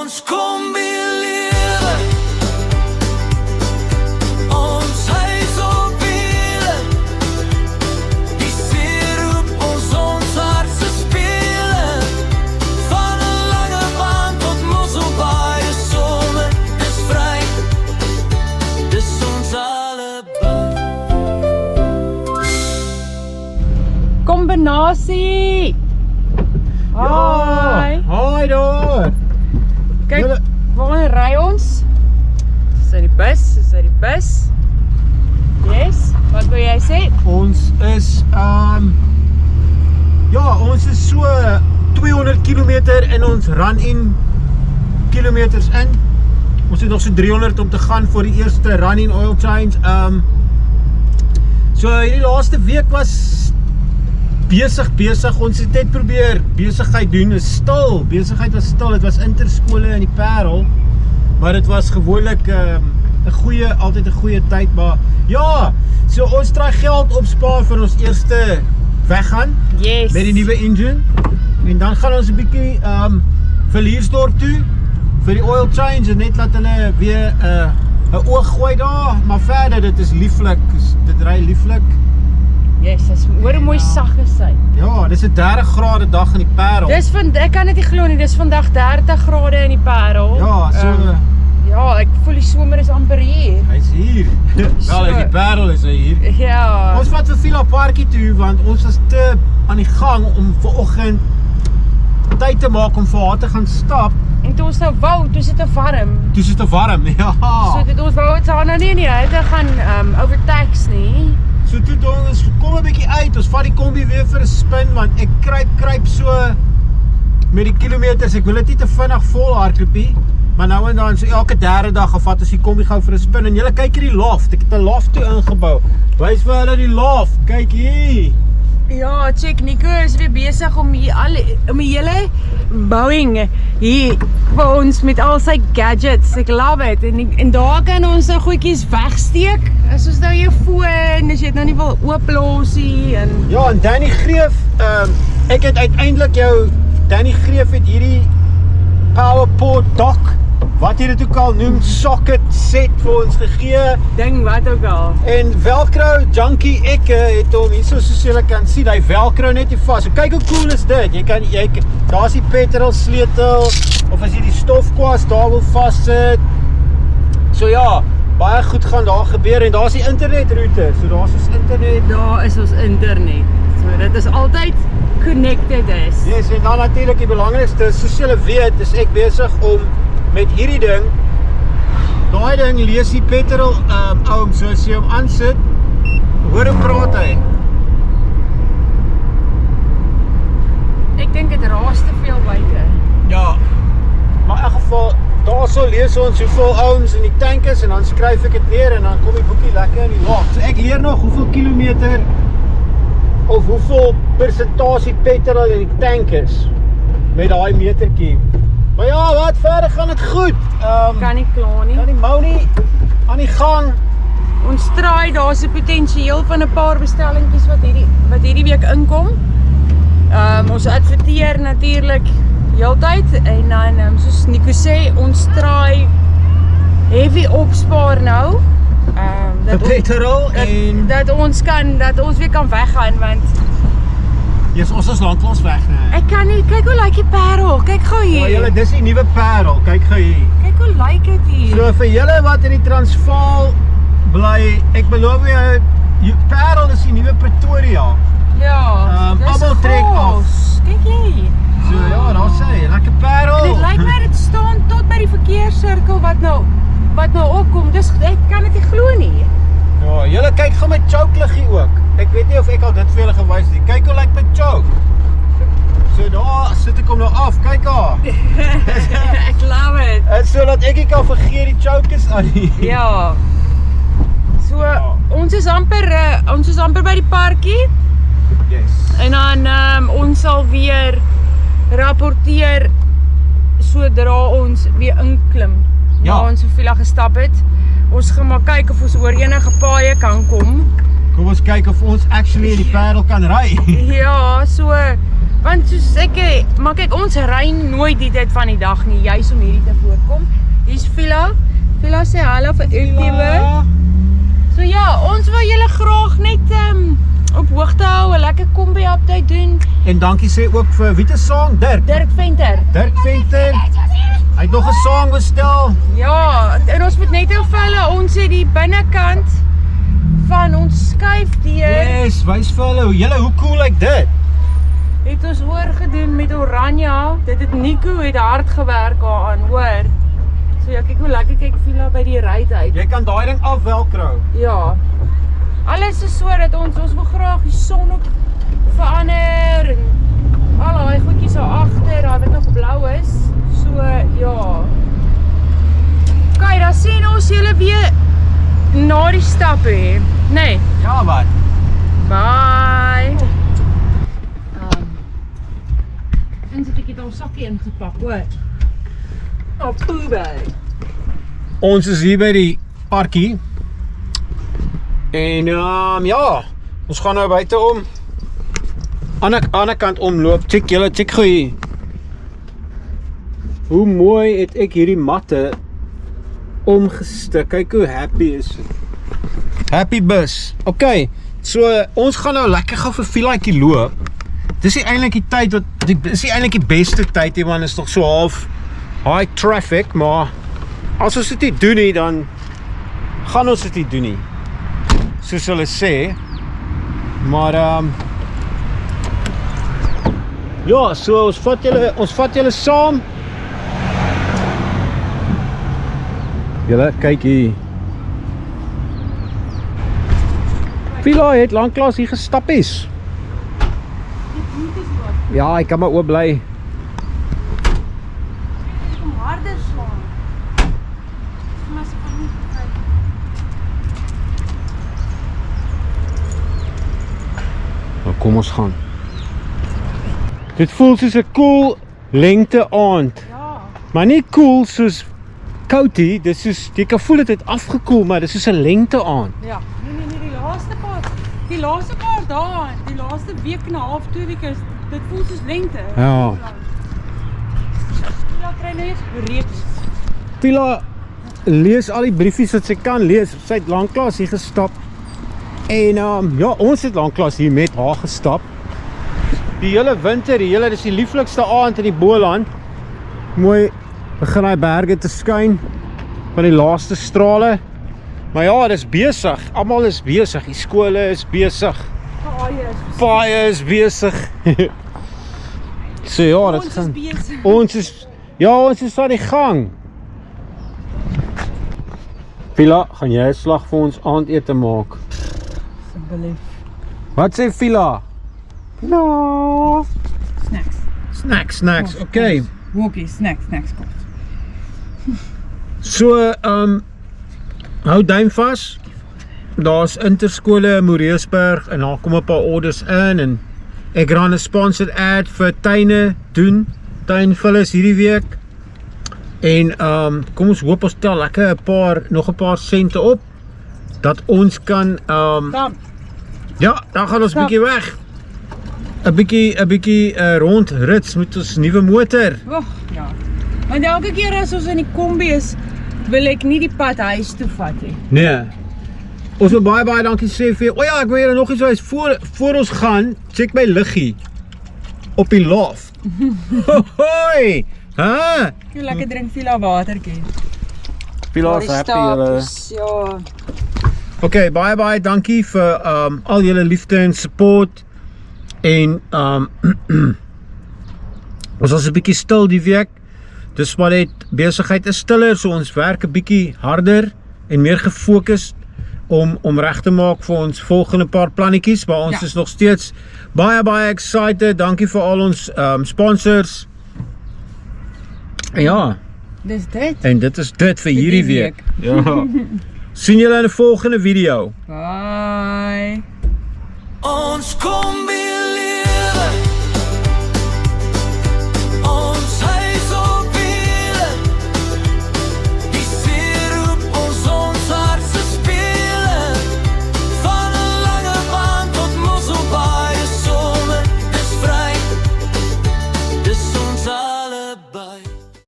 ons combineer. Ons huis op wiele. Die see roep ons hartse spele. Van 'n lange baan tot Mosselbaai is somer, dis vry. Dis ons allebei. Kombinasie. Hoi. Hoi daar. Kyk, Julle- waar ry ons? Dis uit die bus. Yes, wat wil jy sê? Ons is ons is so 200 km in ons run-in kilometers in. Ons het nog so 300 om te gaan vir die eerste run-in oil change. So hierdie laaste week was besig. Ons het net probeer besigheid doen. Besigheid was stil. Dit was interskole in die Parel. Maar dit was gewoonlik altyd 'n goeie tyd, maar ja, so ons try geld opspaar vir ons eerste weggaan. Yes. Met die nuwe engine. En dan gaan ons 'n bietjie Villiersdorp toe vir die oil change en net laat hulle weer 'n oog gooi daar, maar verder dit is lieflik. Dit ry lieflik. Yes, dis hoor hoe mooi sag is hy. Ja, dis 'n 30 grade dag in die Parel. Ek kan dit nie glo nie, dis vandag 30 grade in die Parel. Ja, so ja, ek voel die somer is amper hier. hy's hier. Wel, in die Parel is hy hier. Ja. Ons vat vir Villa Parkie toe want ons was te aan die gang om vanoggend tyd te maak om vir haar te gaan stap. En toe ons nou wou, toe sit dit warm. Toe is dit warm. Ja. So dit ons wou dit nou nie in die hitte gaan overtax nie. So toe ons kom 'n bietjie uit. Ons vat die kombi weer vir 'n spin want ek kruip so met die kilometers. Ek wil dit nie te vinnig vol hardloopie. Maar nou en dan so elke derde dag vat ons die kombi gou vir 'n spin en julle kyk hierdie loft. Ek het 'n loft toe ingebou. Wys vir hulle die loft. Kyk hier. Ja, check, Nico is weer besig om die hele Boeing hier vir ons met al sy gadgets. Ek love it. En daar kan ons nou goedjies wegsteek. As ons nou jou foon, as jy dit nou nie wil ooplos nie en Ja, en Danny Greef, ek het uiteindelik Danny Greef het hierdie PowerPort dock, wat jy dit ook al noem, socket set vir ons gegee. ding wat ook al. En Velcro Junkie Ekke het hom hierso soos julle kan sien, hy Velcro net hier vas. So kyk hoe cool is dit. Daar's die petrol sleutel of as jy die stofkwas daar wil vassit. So ja, baie goed gaan daar gebeur en daar's die internetroete. So daar's ons internet. Daar is ons internet. So dit is altyd connected is. Yes, en dan natuurlik die belangrikste, soos julle weet, is ek besig om met hierdie ding. Daai ding lees die petrol oom, so as jy hom aansit, hoor hoe praat hy. Ek dink dit raas te veel buite. Ja. Maar in elk geval, daarso lees ons hoeveel ohms in die tank is en dan skryf ek dit neer en dan kom die boekie lekker in die laag. So ek leer nog hoeveel kilometer of hoeveel persentasie petrol in die tank is met daai metertjie. Maar ja, wat verder gaan dit goed. Kan nie kla nie. Die Mouni aan die gang. Ons traai, daar's 'n potensieel van 'n paar bestellingkies wat hierdie week inkom. Ons adverteer natuurlik heeltyd en dan soos Nico sê, ons traai heavy opspaar nou. Vir petrol en dat ons weer kan weggaan want yes, ons is lanklaas weg, nee. ek kan nie kyk hoe lyk die Parel. Kyk gou Ja, hier. julle, dis die nuwe Parel. Kyk gou hier. Kyk hoe lyk dit hier. So vir julle wat in die Transvaal bly, ek beloof jou, Parel is die nuwe Pretoria. Ja. dis almal trek af. gaas. Kyk hier. So ja, daar sê hy, lekker Parel. Dit lyk my dit staan tot by die verkeerssirkel wat nou opkom. Dis ek kan dit nie glo nie. Ja, julle kyk gou my choke liggie ook. Ek weet nie of ek al dit vir julle gewys het nie. Kyk hoe lyk my choke. So daar sit ek hom nou af. Kyk haar. Ek love it. En sodat ek nie kan vergeet die choke is aan nie. Ja. So Ja. ons is amper by die parkie Yes. en dan ons sal weer rapporteer sodra ons weer inklim. Ja. Waar ons soveel gestap het. Ons gaan maar kyk of ons oor enige paaie kan kom. Kom ons kyk of ons actually in die Parel kan ry. Ja, so Want soos maar kyk, ons ry nooit die tyd van die dag nie, juis om hierdie te voorkom. Hier's Vila. Vila sê hallo vir Ultiewe. So ja, ons wil julle graag net op hoogte hou, 'n lekker kombi update doen. En dankie sê ook vir wie te song? Dirk Venter. Dirk Venter. Hy het nog 'n song bestel. Ja, en ons moet net vir hulle, ons het die binnekant van ons skuifdeur Yes, wys vir hulle, hoe cool lyk dit? het ons oorgedoen met oranje. Dit het Nico het hard gewerk daaraan, hoor. So ja, kyk hoe lekker kyk Vila by die ruit uit. Jy kan daai ding afvelcro. Ja. Alles is so dat ons wil graag die son ook verander en al daai goedjies daar agter, daar wat nog blou is. So ja. Kyk, dan sien ons julle weer na die stap hè. Nee. Ja, wat? Bye. En sit ek het ons sakkie ingepak, hoor. Op Poebay. Ons is hier by die parkie. En ja, ons gaan nou buite om. Ander kant omloop. Check gou hier. Hoe mooi het ek hierdie matte omgestik. Kyk hoe happy is dit. Happy bus. Okay, so ons gaan nou lekker gou vir Vilaatjie loop. Dis nie eintlik die tyd wat dis nie eintlik die beste tyd nie, want is nog so half high traffic, maar as ons dit nie doen nie, dan gaan ons dit nie doen nie. Soos hulle sê. Maar ja, so ons vat julle saam. Julle kyk hier. Vila het lanklaas hier gestap is. Ja, ek kan maar oop bly. Ek kom harder slaan. Maar se kan nie kyk. Nou kom ons gaan. Dit voel soos 'n cool lengte aand. Ja. Maar nie cool soos koutie, dis soos jy kan voel dit het afgekoel, maar dis soos 'n lengte aand. Ja. Nee, die laaste paar dae, die laaste week en 'n half, 2 weke is dit voel soos lente. Ja. Ja, kry nou eens reeks. Vila lees al die briefies wat sy kan lees. Sy het lanklaas hier gestap. En ja, ons het lanklaas hier met haar gestap. Die hele winter, dis die lieflikste aand in die Boland. Mooi begin hy berge te skyn van die laaste strale. Maar ja, dis besig. Almal is besig. Die skole is besig. Paaie is besig. So ja, dit gaan. Ons is aan die gang. Vila, gaan jy 'n slag vir ons aandete maak? Asseblief. Wat sê Vila? No. Snacks. Okay. Walkie, snacks, kom. So, hou duim vas. Daar's interskole in Moreesburg en daar kom 'n paar orders in en ek gaan 'n sponsored ad vir tuine doen. Tuinvullis hierdie week. En kom ons hoop ons tel lekker nog 'n paar sente op dat ons kan ja, dan gaan ons bietjie weg. 'n bietjie rondrits met ons nuwe motor. Ja. Want elke keer as ons in die kombi is, wil ek nie die pad huis toe vat nie. Nee. Ons wil baie dankie sê vir jou. O ja, ek wil julle nog iets wys voor ons gaan. Check my liggie op die loft. Hoi! Ha? Ek lekker drink Vila watertjie. Vila is happy julle. Ja. Okay, baie dankie vir al julle liefde en support. En ons was 'n bietjie stil die week. Dis maar net besigheid is stiller, so ons werk 'n bietjie harder en meer gefokus om reg te maak vir ons volgende paar plannetjies, maar ons is nog steeds baie excited. Dankie vir al ons sponsors. Ja. Dis dit. En dit is dit vir hierdie week. week. Ja. Sien julle in 'n volgende video. Bye. Ons kom